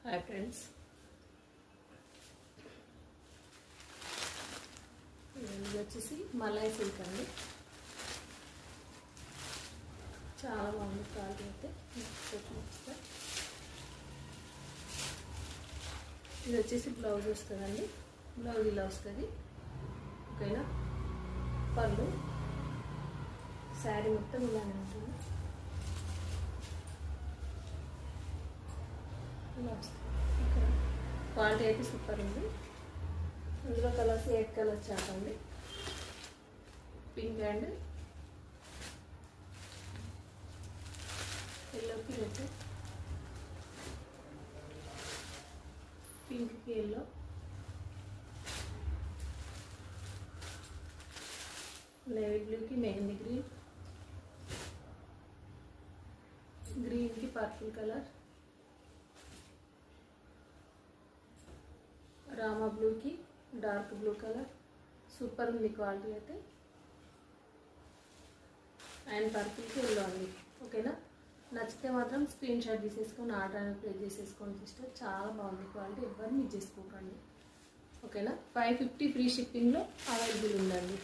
Hi friends, ఇది వచ్చేసి malai silk అండి. చాలా బాగుంది క్వాలిటీ అయితే. ఇది వచ్చేసి బ్లౌజ్ వస్తుందండి. బ్లౌజ్ ఇలా వస్తుంది. ఓకేనా, పళ్ళు శారీ మొత్తం ఇలానే ఉంటుంది. క్వాలిటీ అయితే సూపర్ ఉంది. ఇందులో కలర్స్ 8 కలర్స్ చాటండి. పింక్ అండ్ ఎల్లోకి రెడ్, పింక్కి ఎల్లో, నేవీ బ్లూకి మెహందీ గ్రీన్, గ్రీన్కి పర్పుల్ కలర్, రామా బ్లూకి డార్క్ బ్లూ కలర్. సూపర్ ఉంది క్వాలిటీ అయితే. అండ్ పర్పుల్కి ఎల్లో అండి. ఓకేనా, నచ్చితే మాత్రం స్క్రీన్ షాట్ తీసేసుకొని ఆర్డర్ అనేది ప్లేస్ చేసేసుకోండి సిస్టర్. చాలా బాగుంది క్వాలిటీ, ఎవరు మిస్ చేసుకోకండి. ఓకేనా, 550 ఫ్రీ షిప్పింగ్లో అవైలబుల్ ఉందండి.